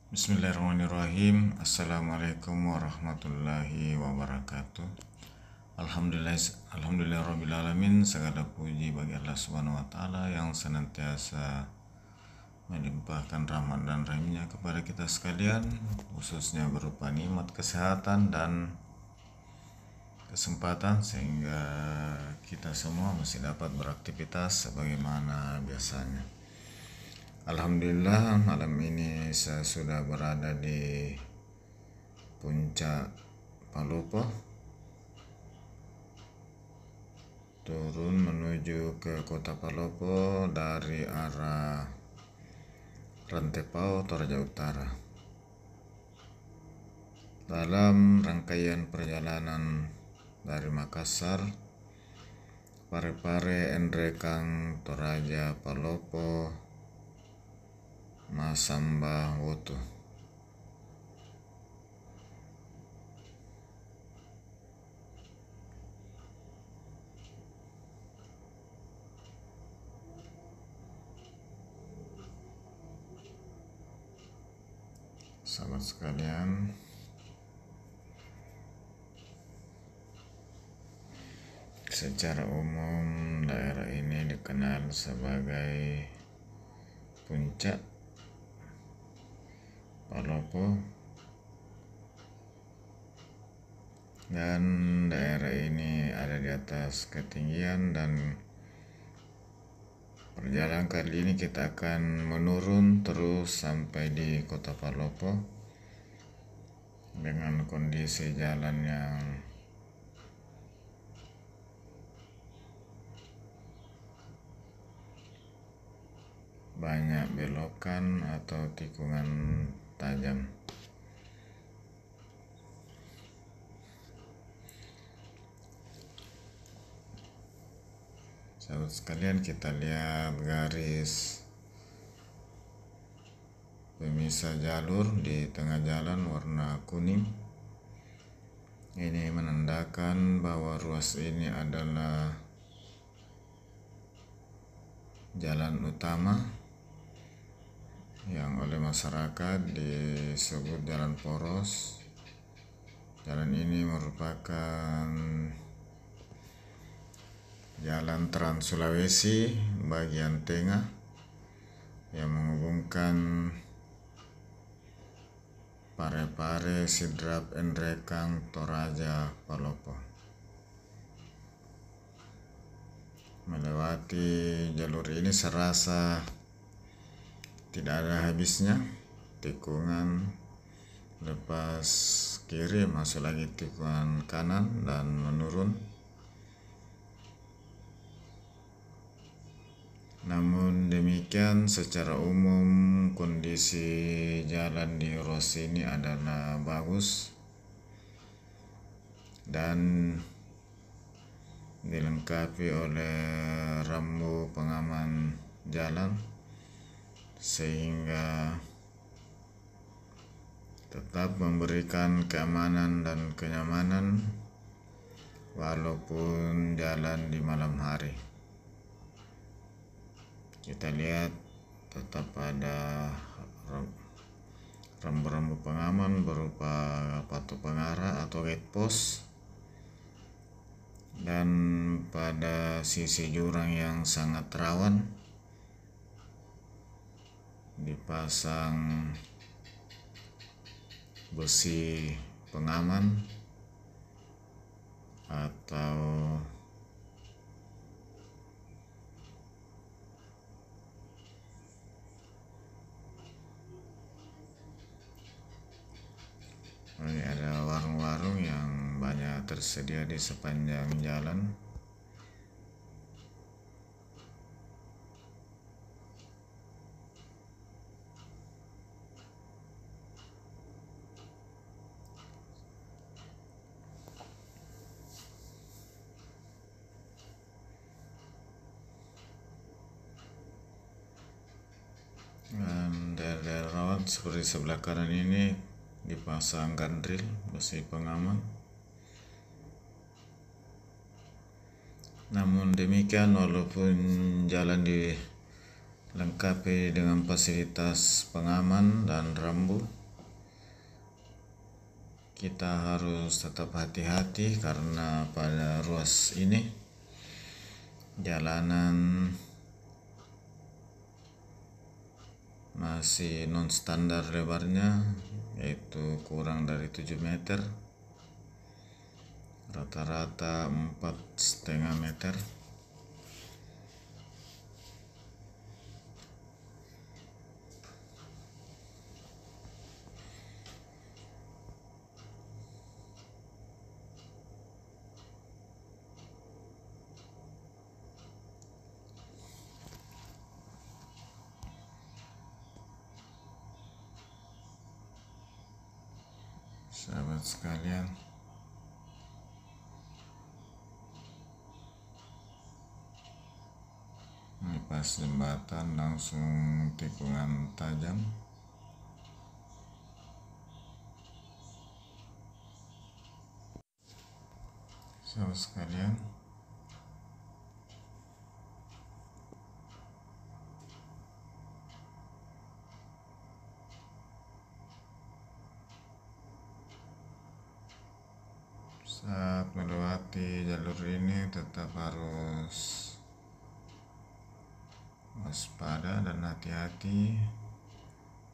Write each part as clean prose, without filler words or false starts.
Bismillahirrahmanirrahim. Assalamualaikum warahmatullahi wabarakatuh. Alhamdulillahirrabbilalamin. Segala puji bagi Allah subhanahu wa ta'ala yang senantiasa melimpahkan rahmat dan rahimnya kepada kita sekalian, khususnya berupa nikmat kesehatan dan kesempatan sehingga kita semua masih dapat beraktivitas sebagaimana biasanya. Alhamdulillah, malam ini saya sudah berada di puncak Palopo, turun menuju ke kota Palopo dari arah Rantepao, Toraja Utara. Dalam rangkaian perjalanan dari Makassar, Parepare, Endrekang, Toraja, Palopo, Masamba, Woto. Sahabat sekalian, secara umum daerah ini dikenal sebagai puncak Palopo, dan daerah ini ada di atas ketinggian, dan perjalanan kali ini kita akan menurun terus sampai di kota Palopo dengan kondisi jalan yang banyak belokan atau tikungan tajam. Sahabat sekalian, kita lihat garis pemisah jalur di tengah jalan warna kuning. Ini menandakan bahwa ruas ini adalah jalan utama yang oleh masyarakat disebut jalan poros. Jalan ini merupakan jalan Trans Sulawesi bagian tengah yang menghubungkan Parepare, Sidrap, Endrekang, Toraja, Palopo. Melewati jalur ini serasa tidak ada habisnya, tikungan lepas kiri masuk lagi tikungan kanan dan menurun. Namun demikian, secara umum kondisi jalan di ruas ini adalah bagus dan dilengkapi oleh rambu pengaman jalan sehingga tetap memberikan keamanan dan kenyamanan walaupun jalan di malam hari. Kita lihat tetap ada rambu-rambu pengaman berupa patok pengarah atau gate post, dan pada sisi jurang yang sangat rawan dipasang besi pengaman atau ini ada warung-warung yang banyak tersedia di sepanjang jalan. Dan daerah rawan seperti sebelah kanan ini dipasang gandril besi pengaman. Namun demikian, walaupun jalan di lengkapi dengan fasilitas pengaman dan rambu. Kita harus tetap hati-hati karena pada ruas ini jalanan masih non standar lebarnya, yaitu kurang dari 7 meter, rata-rata 4,5 meter. Sahabat sekalian, ini pas jembatan langsung tikungan tajam. Sahabat sekalian, saat melewati jalur ini tetap harus waspada dan hati-hati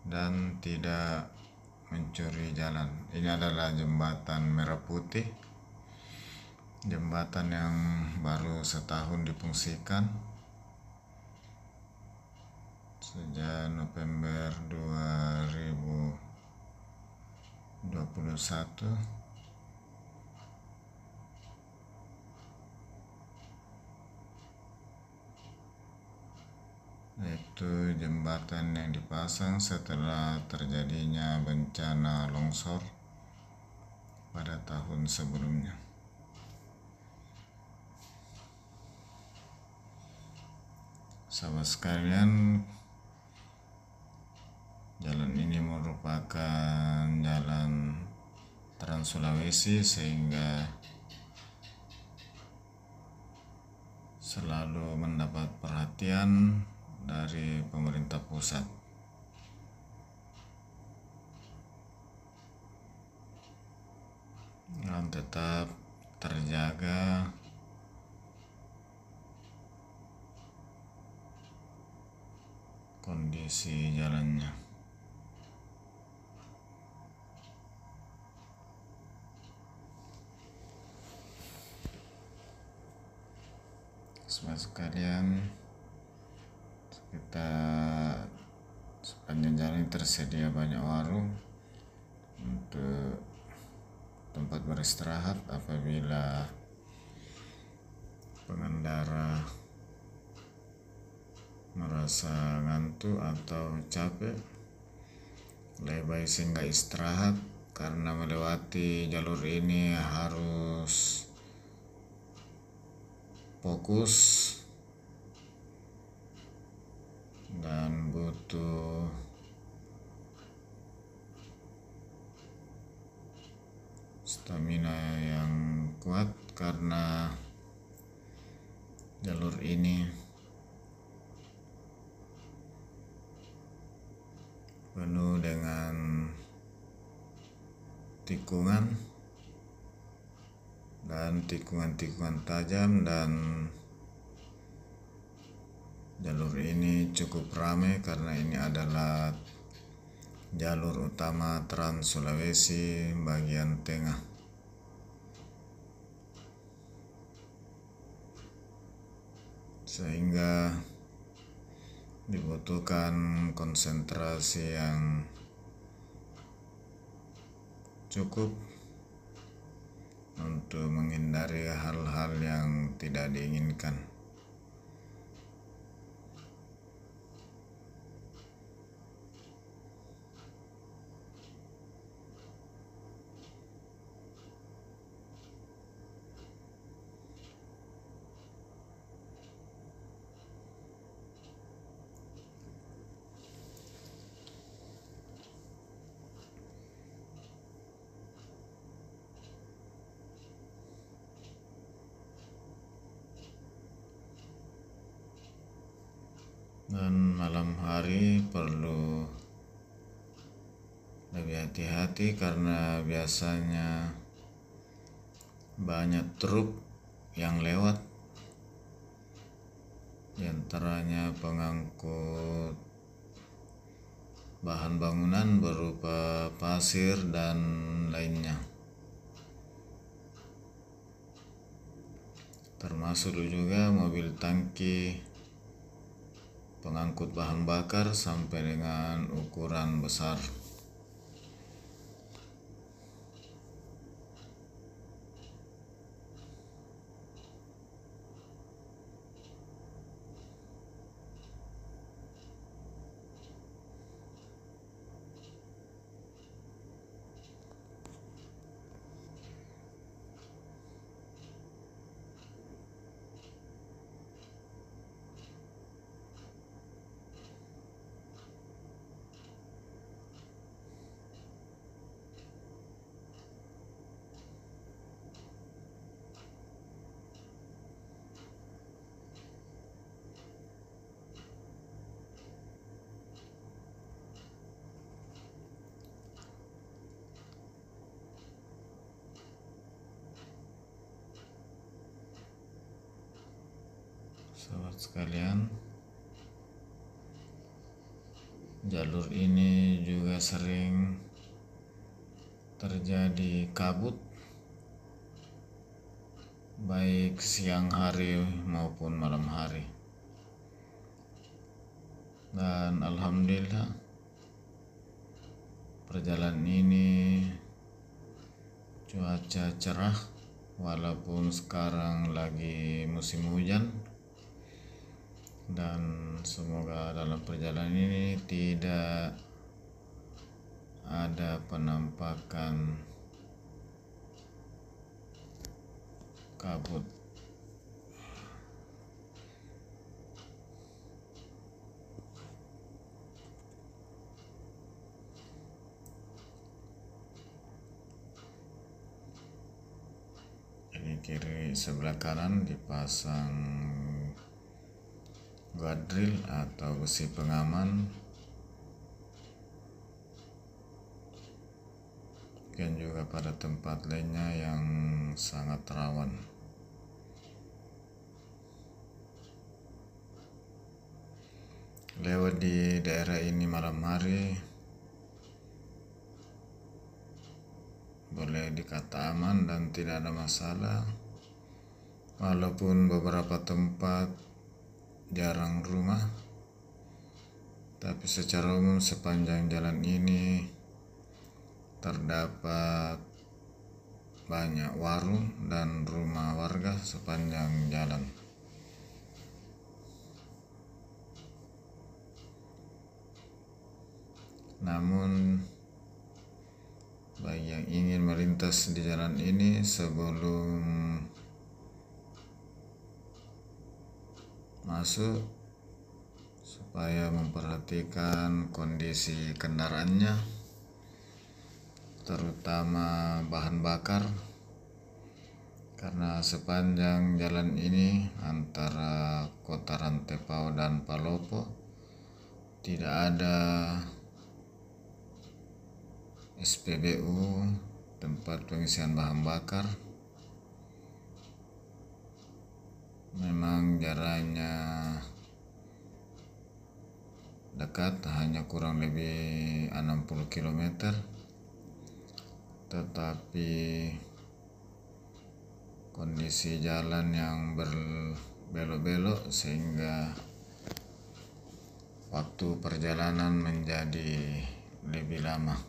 dan tidak mencuri jalan. Ini adalah jembatan Merah Putih, jembatan yang baru setahun difungsikan sejak November 2021. Yaitu jembatan yang dipasang setelah terjadinya bencana longsor pada tahun sebelumnya. Sahabat sekalian, jalan ini merupakan jalan Trans Sulawesi sehingga selalu mendapat perhatian dari pemerintah pusat. Dan tetap terjaga kondisi jalannya. Sahabat sekalian, kita sepanjang jalan tersedia banyak warung untuk tempat beristirahat apabila pengendara merasa ngantuk atau capek. Lebih baik singgah istirahat karena melewati jalur ini harus fokus dan butuh stamina yang kuat karena jalur ini penuh dengan tikungan dan tikungan-tikungan tajam, dan jalur ini cukup ramai karena ini adalah jalur utama Trans Sulawesi bagian tengah. Sehingga dibutuhkan konsentrasi yang cukup untuk menghindari hal-hal yang tidak diinginkan. malam hari perlu lebih hati-hati karena biasanya banyak truk yang lewat, diantaranya pengangkut bahan bangunan berupa pasir dan lainnya, termasuk juga mobil tangki pengangkut bahan bakar sampai dengan ukuran besar. Sobat sekalian, jalur ini juga sering terjadi kabut baik siang hari maupun malam hari, dan alhamdulillah perjalanan ini cuaca cerah walaupun sekarang lagi musim hujan. Dan semoga dalam perjalanan ini tidak ada penampakan kabut. Ini kiri sebelah kanan dipasang guardrail atau besi pengaman, dan juga pada tempat lainnya yang sangat rawan. Lewat di daerah ini malam hari boleh dikata aman dan tidak ada masalah, walaupun beberapa tempat jarang rumah, tapi secara umum sepanjang jalan ini terdapat banyak warung dan rumah warga sepanjang jalan. Namun bagi yang ingin melintas di jalan ini, sebelum masuk supaya memperhatikan kondisi kendaraannya, terutama bahan bakar, karena sepanjang jalan ini antara Kota Rantepao dan Palopo tidak ada SPBU, tempat pengisian bahan bakar. Memang jaraknya dekat, hanya kurang lebih 60 km, tetapi kondisi jalan yang berbelok-belok sehingga waktu perjalanan menjadi lebih lama.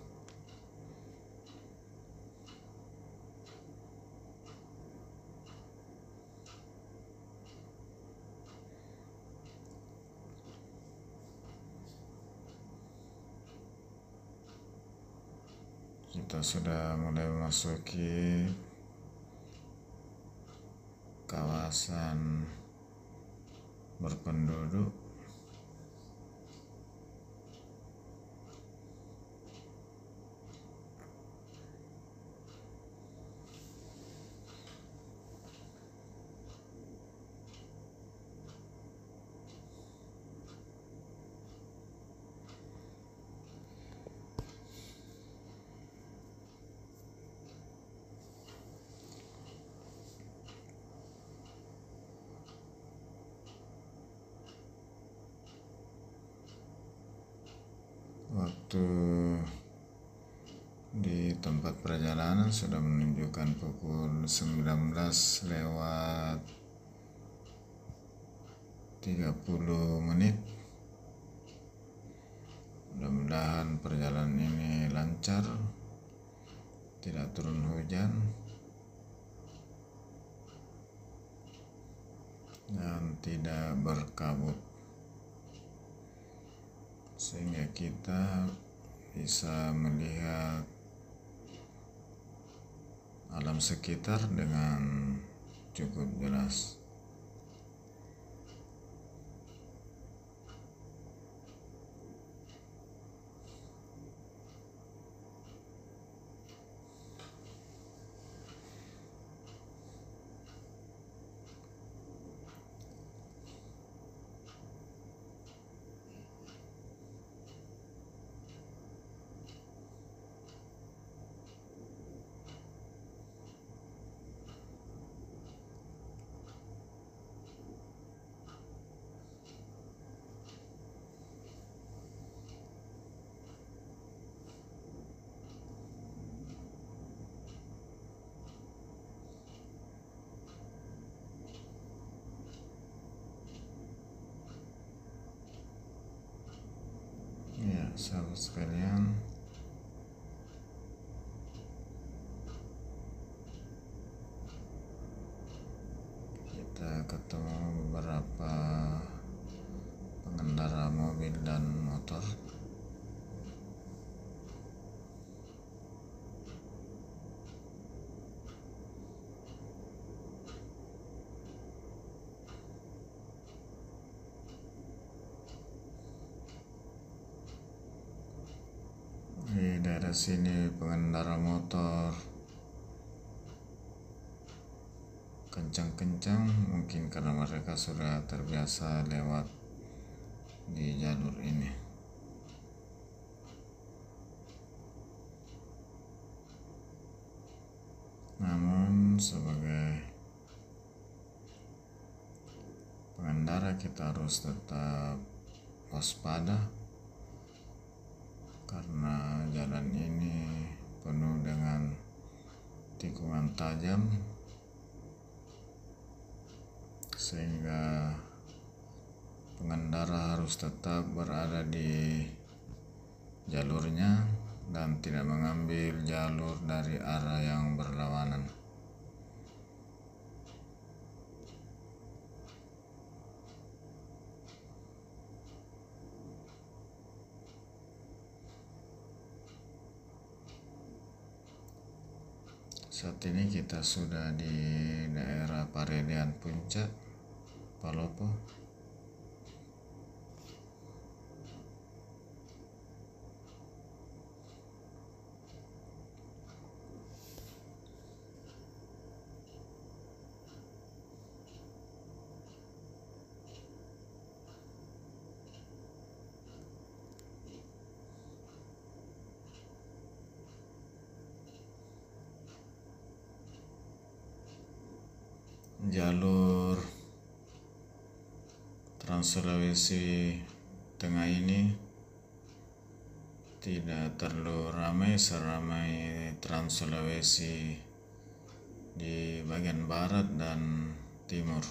Kita sudah mulai memasuki kawasan berpenduduk. Waktu di tempat perjalanan sudah menunjukkan pukul 19:30. Mudah-mudahan perjalanan ini lancar, tidak turun hujan, dan tidak berkabut, sehingga kita bisa melihat alam sekitar dengan cukup jelas. Ya, sahabat sekalian, kita ketemu beberapa pengendara mobil dan motor. Di daerah sini pengendara motor kencang-kencang, mungkin karena mereka sudah terbiasa lewat di jalur ini. Namun sebagai pengendara kita harus tetap waspada, karena jalan ini penuh dengan tikungan tajam, sehingga pengendara harus tetap berada di jalurnya dan tidak mengambil jalur dari arah yang berlawanan. Saat ini kita sudah di daerah Paredean Puncak, Palopo. Jalur Trans Sulawesi Tengah ini tidak terlalu ramai seramai Trans Sulawesi di bagian barat dan timur.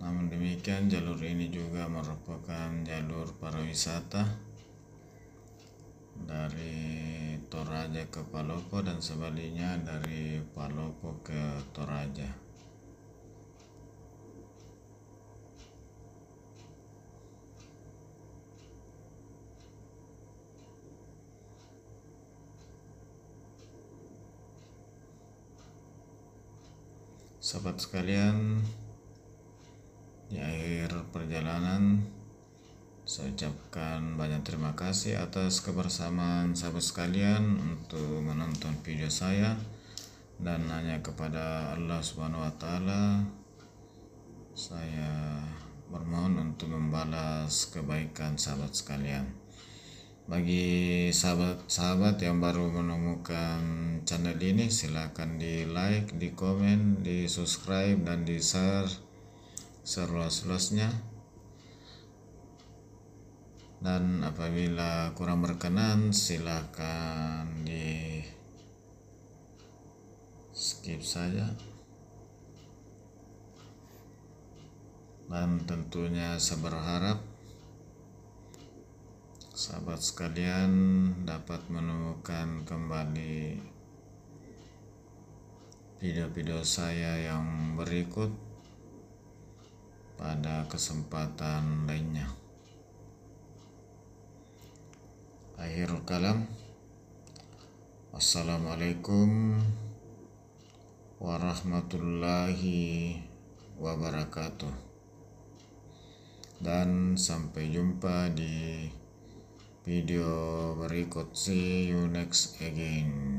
Namun demikian, jalur ini juga merupakan jalur pariwisata dari Toraja ke Palopo dan sebaliknya dari Palopo ke Toraja. Sahabat sekalian, di akhir perjalanan saya ucapkan banyak terima kasih atas kebersamaan sahabat sekalian untuk menonton video saya, dan hanya kepada Allah Subhanahu wa Ta'ala saya bermohon untuk membalas kebaikan sahabat sekalian. Bagi sahabat-sahabat yang baru menemukan channel ini, silakan di like, di komen, di subscribe, dan di share seluas-luasnya, Dan apabila kurang berkenan, silakan di skip saja. Dan tentunya saya berharap sahabat sekalian dapat menemukan kembali video-video saya yang berikut pada kesempatan lainnya. Akhirul kalam, wassalamualaikum warahmatullahi wabarakatuh, dan sampai jumpa di video berikut. See you next again.